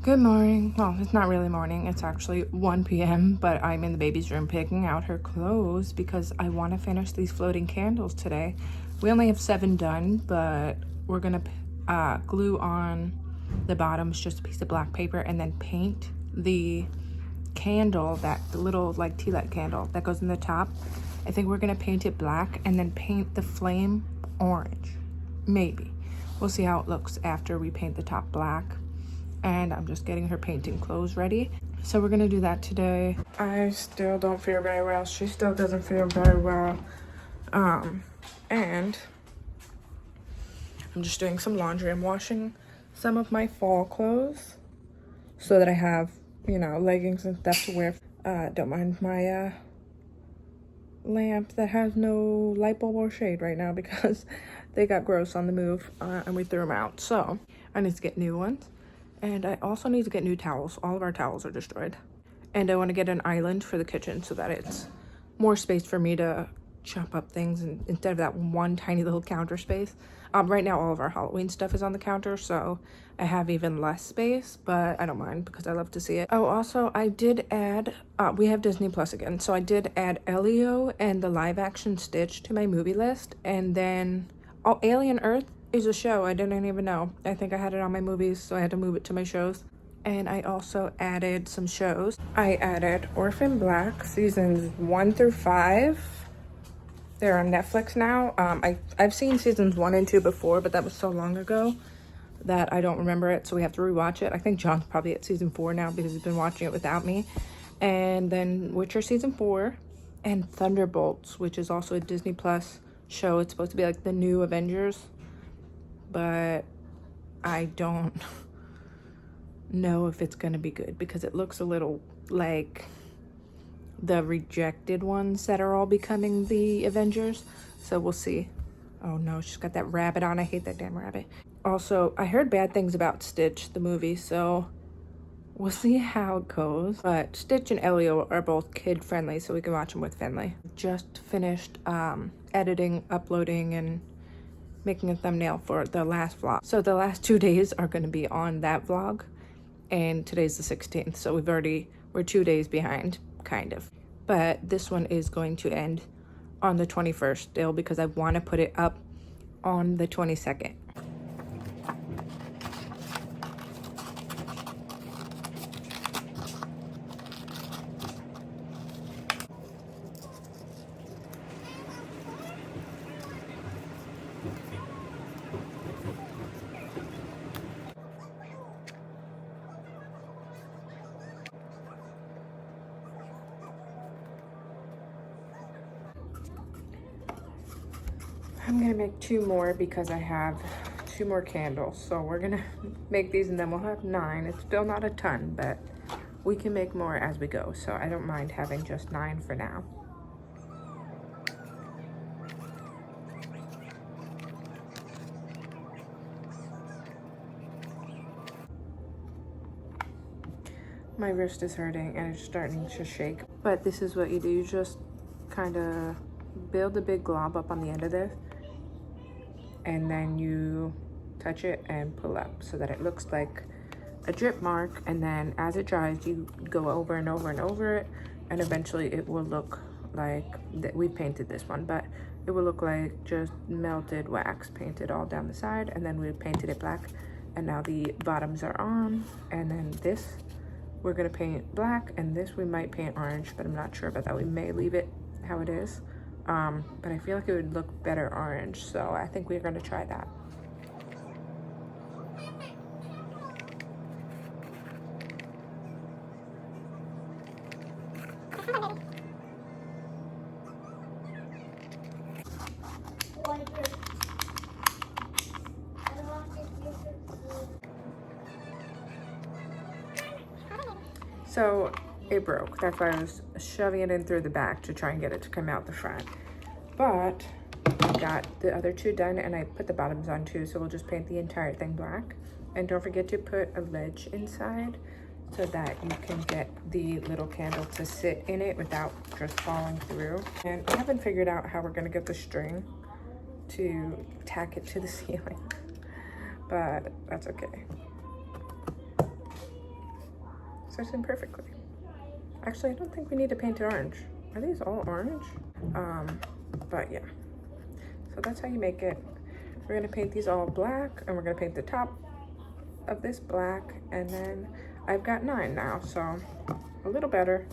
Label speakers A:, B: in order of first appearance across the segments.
A: Good morning. Well, it's not really morning. It's actually 1 p.m., but I'm in the baby's room picking out her clothes because I want to finish these floating candles today. We only have 7 done, but we're going to glue on the bottoms, just a piece of black paper, and then paint the candle, the little like tea light candle that goes in the top. I think we're going to paint it black and then paint the flame orange. Maybe. We'll see how it looks after we paint the top black. And I'm just getting her painting clothes ready. So we're gonna do that today. I still don't feel very well. She still doesn't feel very well. And I'm just doing some laundry. I'm washing some of my fall clothes so that I have, leggings and stuff to wear. Don't mind my lamp that has no light bulb or shade right now because they got gross on the move and we threw them out. So I need to get new ones. And I also need to get new towels. All of our towels are destroyed. And I want to get an island for the kitchen so that it's more space for me to chop up things instead of that one tiny little counter space. Right now, all of our Halloween stuff is on the counter, so I have even less space, but I don't mind because I love to see it. Oh, also, I did add, we have Disney Plus again, so I did add Elio and the live action Stitch to my movie list. And then, Alien Earth is a show I didn't even know. I think I had it on my movies, so I had to move it to my shows. And I also added some shows. I added Orphan Black seasons 1 through 5. They're on Netflix now. I've seen seasons 1 and 2 before, but that was so long ago that I don't remember it, so we have to rewatch it. I think John's probably at season 4 now because he's been watching it without me. And then Witcher season 4 and Thunderbolts, which is also a Disney Plus show. It's supposed to be like the new Avengers, but I don't know if it's gonna be good because it looks a little like the rejected ones that are all becoming the Avengers. So we'll see. Oh no, she's got that rabbit on. I hate that damn rabbit. Also, I heard bad things about Stitch, the movie, so we'll see how it goes. But Stitch and Elio are both kid friendly, so we can watch them with Finley. Just finished editing, uploading, and making a thumbnail for the last vlog. So the last 2 days are going to be on that vlog, and today's the 16th, so we're 2 days behind, kind of. But this one is going to end on the 21st still because I want to put it up on the 22nd. I'm gonna make 2 more because I have 2 more candles. So we're gonna make these and then we'll have 9. It's still not a ton, but we can make more as we go. So I don't mind having just 9 for now. My wrist is hurting and it's starting to shake. But this is what you do. You just kind of build a big glob up on the end of this, and then you touch it and pull up so that it looks like a drip mark. And then as it dries, you go over and over and over it, and eventually it will look like that. We painted this one, but it will look like just melted wax painted all down the side, and then we painted it black, and now the bottoms are on. And then this we're gonna paint black, and this we might paint orange, but I'm not sure about that. We may leave it how it is, but I feel like it would look better orange, so I think we're gonna try that. So it broke. That's why I was shoving it in through the back to try and get it to come out the front. But I got the other 2 done, and I put the bottoms on too, so we'll just paint the entire thing black. And don't forget to put a ledge inside so that you can get the little candle to sit in it without just falling through. And I haven't figured out how we're gonna get the string to tack it to the ceiling, but that's okay. fits in perfectly. Actually, I don't think we need to paint it orange. Are these all orange? But yeah. So that's how you make it. We're gonna paint these all black, and we're gonna paint the top of this black, and then I've got 9 now, so a little better.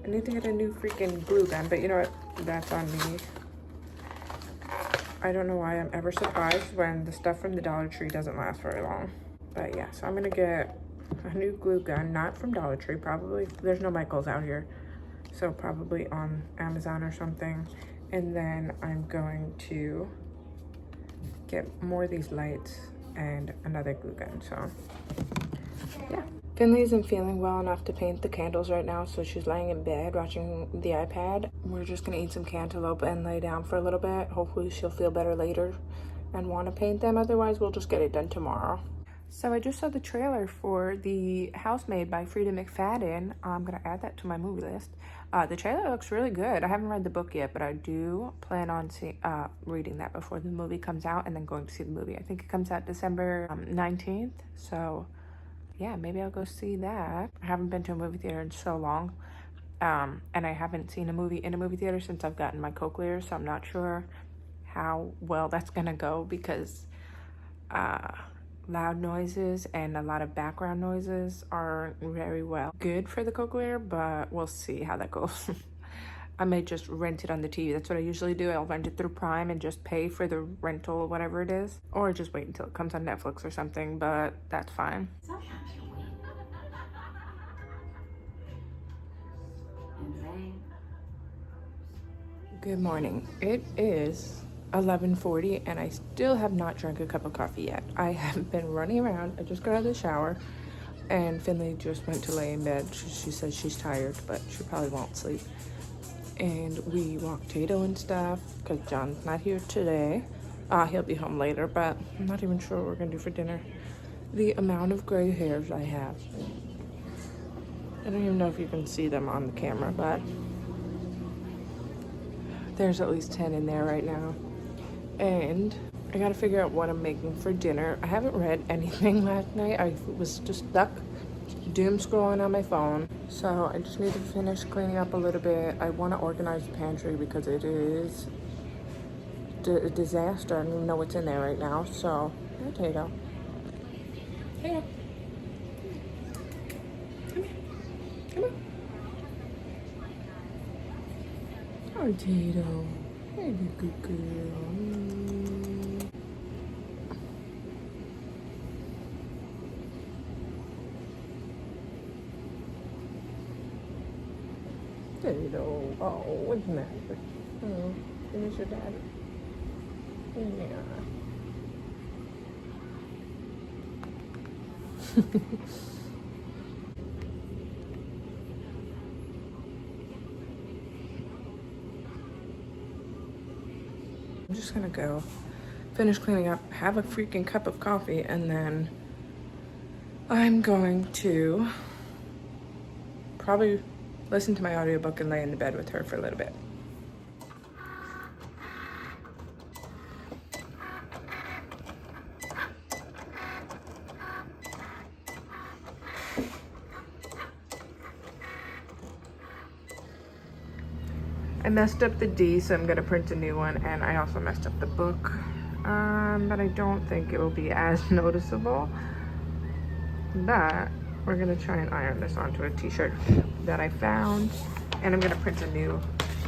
A: I need to get a new freaking glue gun, but you know what? That's on me. I don't know why I'm ever surprised when the stuff from the Dollar Tree doesn't last very long. But yeah, so I'm gonna get a new glue gun, not from Dollar Tree, probably. There's no Michaels out here, so probably on Amazon or something. And then I'm going to get more of these lights and another glue gun, so yeah. Finley isn't feeling well enough to paint the candles right now, so she's laying in bed watching the iPad. We're just gonna eat some cantaloupe and lay down for a little bit. Hopefully she'll feel better later and want to paint them. Otherwise, we'll just get it done tomorrow. So I just saw the trailer for The Housemaid by Frida McFadden. I'm gonna add that to my movie list. The trailer looks really good. I haven't read the book yet, but I do plan on reading that before the movie comes out and then going to see the movie. I think it comes out December 19th, so yeah, maybe I'll go see that. I haven't been to a movie theater in so long, and I haven't seen a movie in a movie theater since I've gotten my cochlear, so I'm not sure how well that's gonna go because loud noises and a lot of background noises aren't very well good for the cochlear, but we'll see how that goes. I may just rent it on the TV. That's what I usually do. I'll rent it through Prime and just pay for the rental, whatever it is, or just wait until it comes on Netflix or something, but that's fine. Good morning. It is 11:40 and I still have not drank a cup of coffee yet. I have been running around. I just got out of the shower and Finley just went to lay in bed. She says she's tired, but she probably won't sleep. And we walked Tato and stuff because John's not here today. He'll be home later, but I'm not even sure what we're gonna do for dinner. The amount of gray hairs I have. I don't even know if you can see them on the camera, but there's at least 10 in there right now. And I gotta figure out what I'm making for dinner. I haven't read anything last night. I was just stuck doom scrolling on my phone. So I just need to finish cleaning up a little bit. I want to organize the pantry because it is a disaster. I don't even know what's in there right now. So, Tato. Tato. Come here. Come on. Oh, Tato. Hey, good girl. Tato. Oh, what's the matter? Oh, you miss your daddy? Yeah. I'm just gonna go finish cleaning up, have a freaking cup of coffee, and then I'm going to probably listen to my audiobook and lay in the bed with her for a little bit. I messed up the D, so I'm gonna print a new one, and I also messed up the book, but I don't think it will be as noticeable. But we're gonna try and iron this onto a t-shirt that I found, and I'm gonna print a new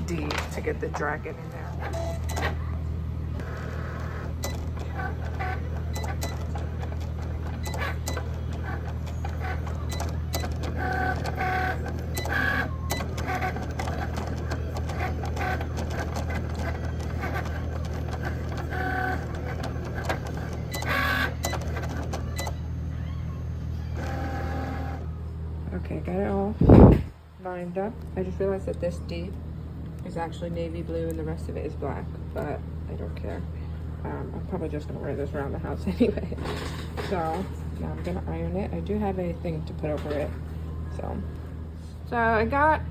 A: D to get the dragon in there. Okay, got it all lined up. I just realized that this D is actually navy blue and the rest of it is black, but I don't care. I'm probably just gonna wear this around the house anyway. So now I'm gonna iron it. I do have a thing to put over it. So I got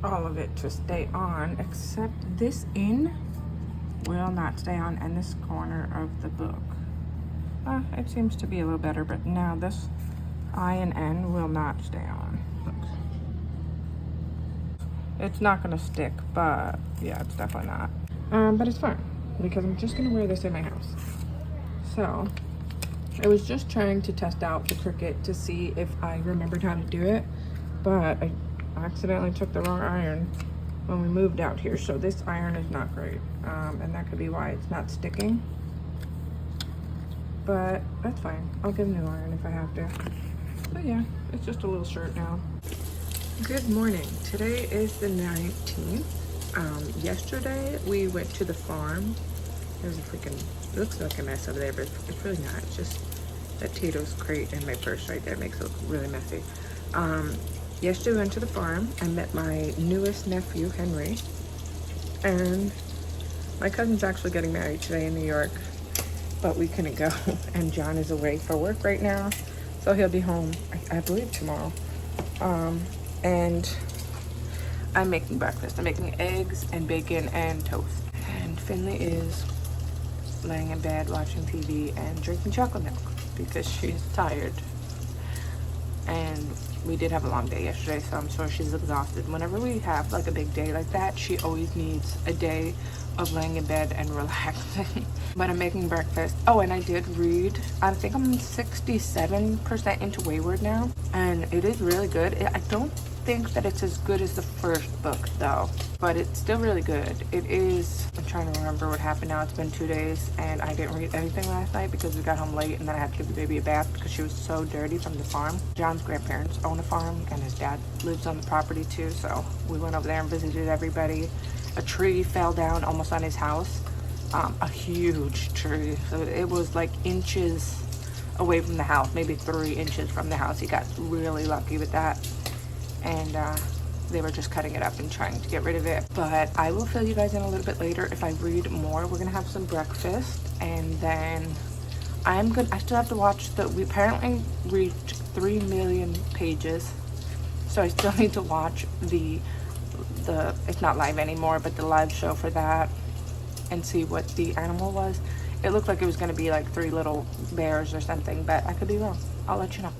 A: all of it to stay on, except this in will not stay on, and this corner of the book. It seems to be a little better, but now this I and N will not stay on. It's not gonna stick, but yeah, it's definitely not. But it's fine because I'm just gonna wear this in my house. So I was just trying to test out the Cricut to see if I remembered how to do it, but I accidentally took the wrong iron when we moved out here. So this iron is not great, and that could be why it's not sticking. But that's fine. I'll get a new iron if I have to. But yeah, it's just a little shirt now. Good morning. Today is the 19th. Yesterday we went to the farm. There's a freaking, it looks like a mess over there, but it's really not. It's just that Tito's crate and my purse right there makes it look really messy. Yesterday we went to the farm. I met my newest nephew, Henry. And my cousin's actually getting married today in New York, but we couldn't go. And John is away for work right now, so he'll be home, I believe, tomorrow. And I'm making breakfast. I'm making eggs and bacon and toast. And Finley is laying in bed watching TV and drinking chocolate milk because she's tired. And we did have a long day yesterday, so I'm sure she's exhausted. Whenever we have like a big day like that, she always needs a day of laying in bed and relaxing. But I'm making breakfast. Oh, and I did read. I think I'm 67% into Wayward now, and it is really good. I don't think that it's as good as the first book though, but it's still really good. It is. I'm trying to remember what happened now. It's been 2 days and I didn't read anything last night because we got home late, and then I had to give the baby a bath because she was so dirty from the farm. John's grandparents own a farm and his dad lives on the property too, so we went over there and visited everybody. A tree fell down almost on his house, a huge tree, so it was like inches away from the house, maybe 3 inches from the house. He got really lucky with that. And they were just cutting it up and trying to get rid of it. But I will fill you guys in a little bit later if I read more. We're gonna have some breakfast, and then I still have to watch we apparently reached 3 million pages, so I still need to watch the it's not live anymore, but the live show for that, and see what the animal was. It looked like it was gonna be like 3 little bears or something, but I could be wrong. I'll let you know.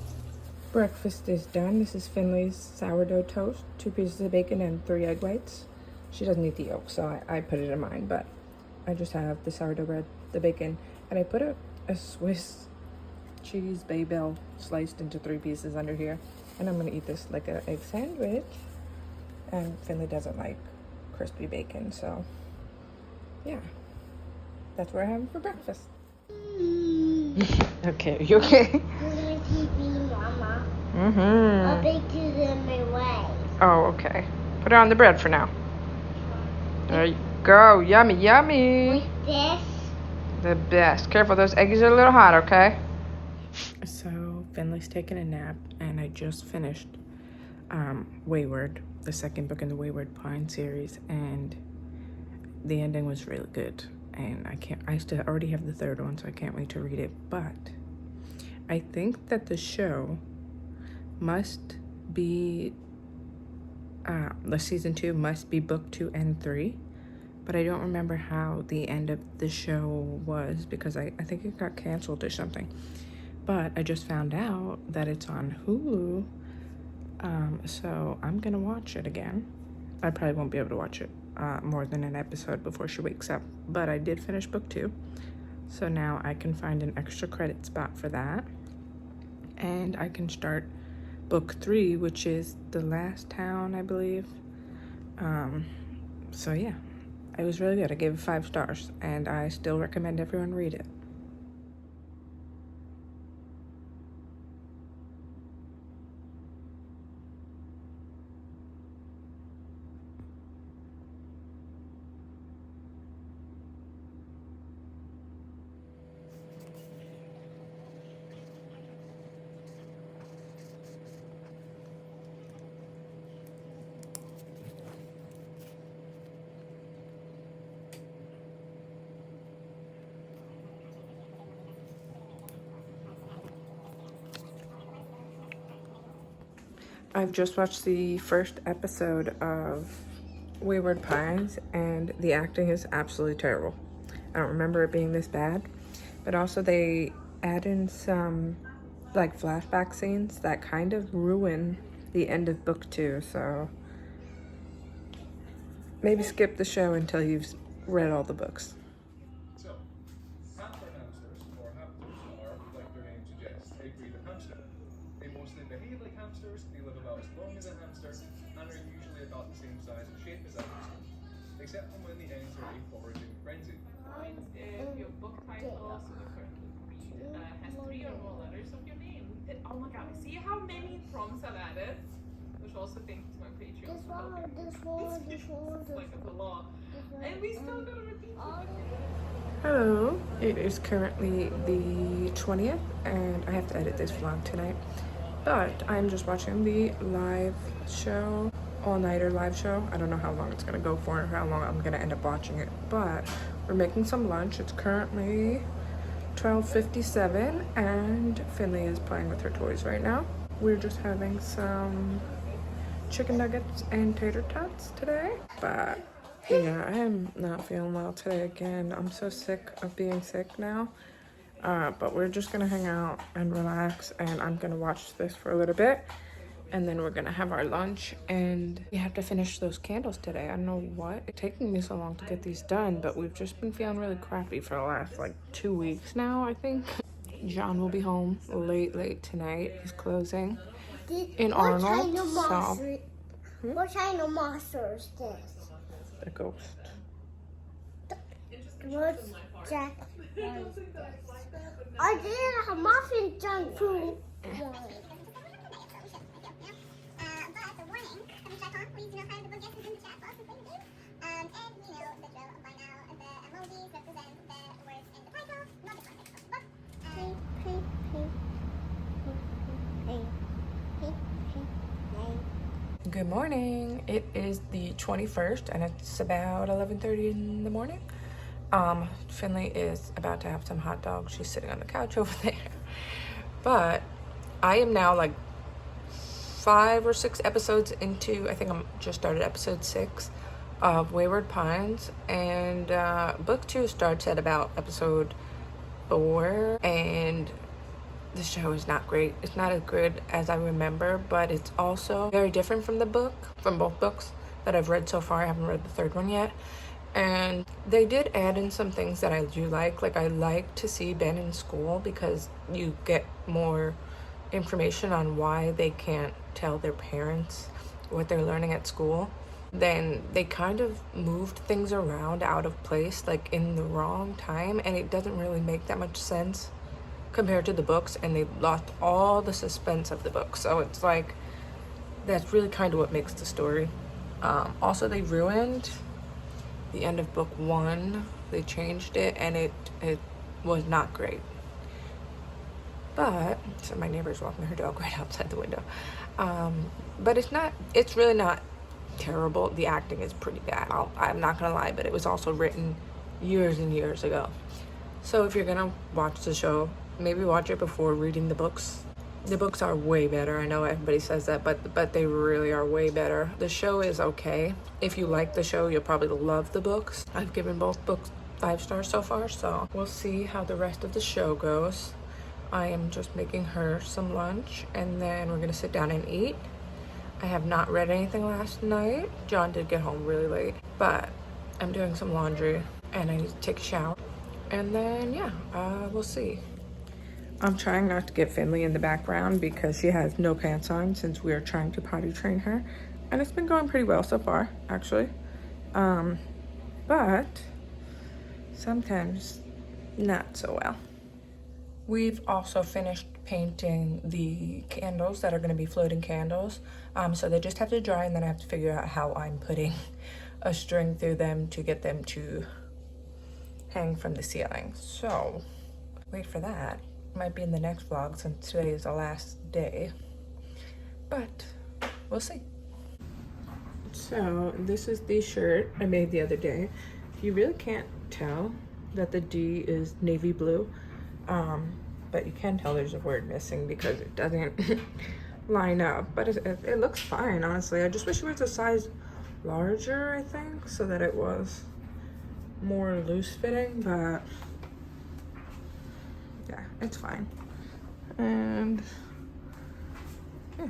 A: Breakfast is done. This is Finley's sourdough toast, 2 pieces of bacon and 3 egg whites. She doesn't eat the yolk, so I put it in mine, but I just have the sourdough bread, the bacon, and I put a Swiss cheese Babel sliced into 3 pieces under here, and I'm gonna eat this like an egg sandwich. And Finley doesn't like crispy bacon, so yeah, that's what I have for breakfast. Okay, are you okay? I'll bake it in my way. Oh, okay. Put it on the bread for now. There you go. Yummy, yummy. Like this? The best. Careful, those eggs are a little hot, okay? So, Finley's taking a nap, and I just finished Wayward, the second book in the Wayward Pine series, and the ending was really good. And I still already have the 3rd one, so I can't wait to read it. But I think that the show must be the season 2 must be book 2 and 3, but I don't remember how the end of the show was because I think it got canceled or something. But I just found out that it's on Hulu, so I'm gonna watch it again. I probably won't be able to watch it more than an episode before she wakes up, but I did finish book 2, so now I can find an extra credit spot for that, and I can start book 3, which is The Last Town, I believe. So yeah, it was really good. I gave it 5 stars, and I still recommend everyone read it. I've just watched the first episode of Wayward Pines, and the acting is absolutely terrible. I don't remember it being this bad, but also they add in some like flashback scenes that kind of ruin the end of book 2, so maybe skip the show until you've read all the books.
B: So, hamster hamsters, or hamsters, are, like their name suggests, a breed of hamster. They mostly behave like hamsters, they live about as long as a hamster, and are usually about the same size and shape as a hamster, except for when they enter a foraging frenzy.
C: If your book title, so the correct read, has 3 or more letters of your name. Oh my god, see how many prompts I've added? Which also thank you to my Patreon for helping. It's like a law. And we still gotta repeat it.
A: Hello, it is currently the 20th, and I have to edit this vlog tonight. But I'm just watching the live show, all-nighter live show. I don't know how long it's gonna go for, or how long I'm gonna end up watching it, but we're making some lunch. It's currently 12:57, and Finley is playing with her toys right now. We're just having some chicken nuggets and tater tots today, but yeah, I am not feeling well today again. I'm so sick of being sick now. But we're just gonna hang out and relax, and I'm gonna watch this for a little bit, and then we're gonna have our lunch, and we have to finish those candles today. I don't know what it's taking me so long to get these done, but we've just been feeling really crappy for the last like 2 weeks now, I think. John will be home late tonight. He's closing in Arnold.
D: What kind of monster is this?
A: The ghost.
D: What's Jack? Are there a muffin junk food?
A: Good morning. It is the 21st, and it's about 11:30 in the morning. Finley is about to have some hot dogs. She's sitting on the couch over there. But I am now like 5 or 6 episodes into, I think I'm just started episode 6 of Wayward Pines, and book 2 starts at about episode 4, and the show is not great. It's not as good as I remember, but it's also very different from both books that I've read so far. I haven't read the 3rd one yet. And they did add in some things that I do like. Like, I like to see Ben in school because you get more information on why they can't tell their parents what they're learning at school. Then they kind of moved things around out of place, like in the wrong time, and it doesn't really make that much sense compared to the books, and they lost all the suspense of the book. So it's like, that's really kind of what makes the story. Also, they ruined the end of book 1. They changed it, and it was not great. But, so my neighbor's walking her dog right outside the window. But it's really not terrible. The acting is pretty bad. I'm not gonna lie, but it was also written years and years ago. So if you're gonna watch the show, maybe watch it before reading the books. The books are way better. I know everybody says that, but they really are way better. The show is okay. If you like the show, you'll probably love the books. I've given both books 5 stars so far, so we'll see how the rest of the show goes. I am just making her some lunch, and then we're gonna sit down and eat. I have not read anything last night. John did get home really late, but I'm doing some laundry, and I need to take a shower. And then, yeah, we'll see. I'm trying not to get Finley in the background because she has no pants on since we are trying to potty train her. And it's been going pretty well so far, actually. But sometimes not so well. We've also finished painting the candles that are going to be floating candles. So they just have to dry, and then I have to figure out how I'm putting a string through them to get them to hang from the ceiling. So wait for that. Might be in the next vlog since today is the last day, but we'll see. So this is the shirt I made the other day. You really can't tell that the D is navy blue, but you can tell there's a word missing because it doesn't line up, but it looks fine, honestly. I just wish it was a size larger, I think, so that it was more loose fitting, but yeah, it's fine. And yeah,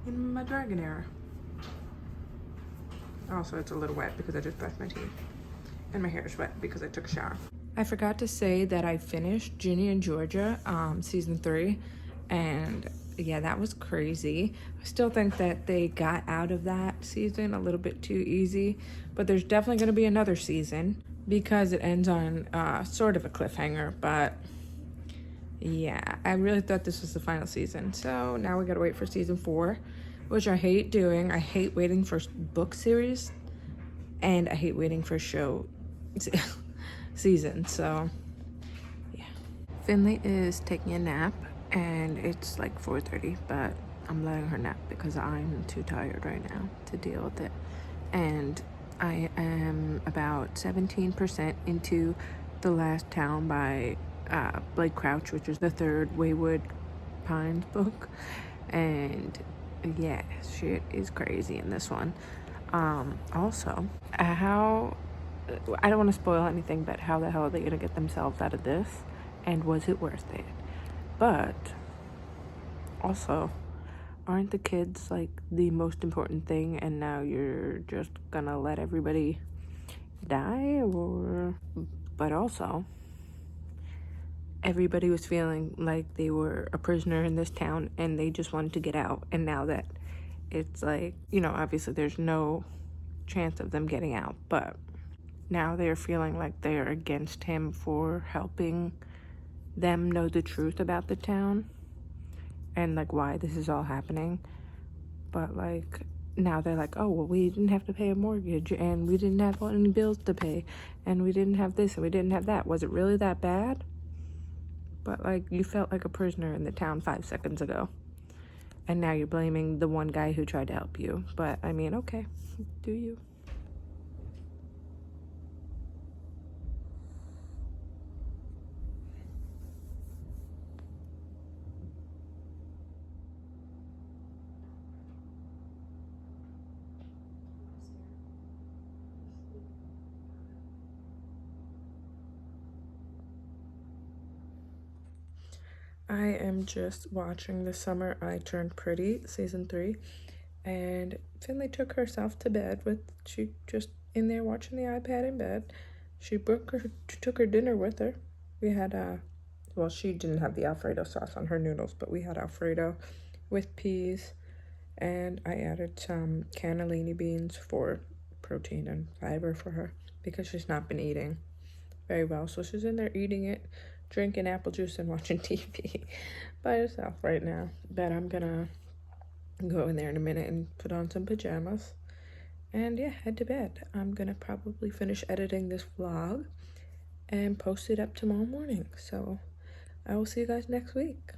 A: in my Dragonair. Also, it's a little wet because I just brushed my teeth. And my hair is wet because I took a shower. I forgot to say that I finished Ginny and Georgia season 3. And yeah, that was crazy. I still think that they got out of that season a little bit too easy. But there's definitely going to be another season because it ends on sort of a cliffhanger. But yeah, I really thought this was the final season. So now we got to wait for season 4, which I hate doing. I hate waiting for book series. And I hate waiting for show season. So yeah. Finley is taking a nap. And it's like 4:30, but I'm letting her nap because I'm too tired right now to deal with it. And I am about 17% into The Last Town by Blake Crouch, which is the 3rd Wayward Pines book. And yeah, shit is crazy in this one. Also, how, I don't want to spoil anything, but how the hell are they going to get themselves out of this? And was it worth it? But also, aren't the kids like the most important thing, and now you're just gonna let everybody die? Or but also, everybody was feeling like they were a prisoner in this town and they just wanted to get out. And now that it's like, you know, obviously there's no chance of them getting out, but now they're feeling like they're against him for helping them know the truth about the town and like why this is all happening. But like now they're like, oh well, we didn't have to pay a mortgage and we didn't have any bills to pay and we didn't have this and we didn't have that. Was it really that bad? But like, you felt like a prisoner in the town 5 seconds ago, and now you're blaming the one guy who tried to help you. But I mean, okay, do you? I am just watching The Summer I Turned Pretty, season 3, and Finley took herself to bed she just in there watching the iPad in bed. She took her dinner with her. We had, well, she didn't have the Alfredo sauce on her noodles, but we had Alfredo with peas, and I added some cannellini beans for protein and fiber for her because she's not been eating very well. So she's in there eating it, drinking apple juice and watching TV by herself right now. But I'm gonna go in there in a minute and put on some pajamas and yeah, head to bed. I'm gonna probably finish editing this vlog and post it up tomorrow morning. So I will see you guys next week.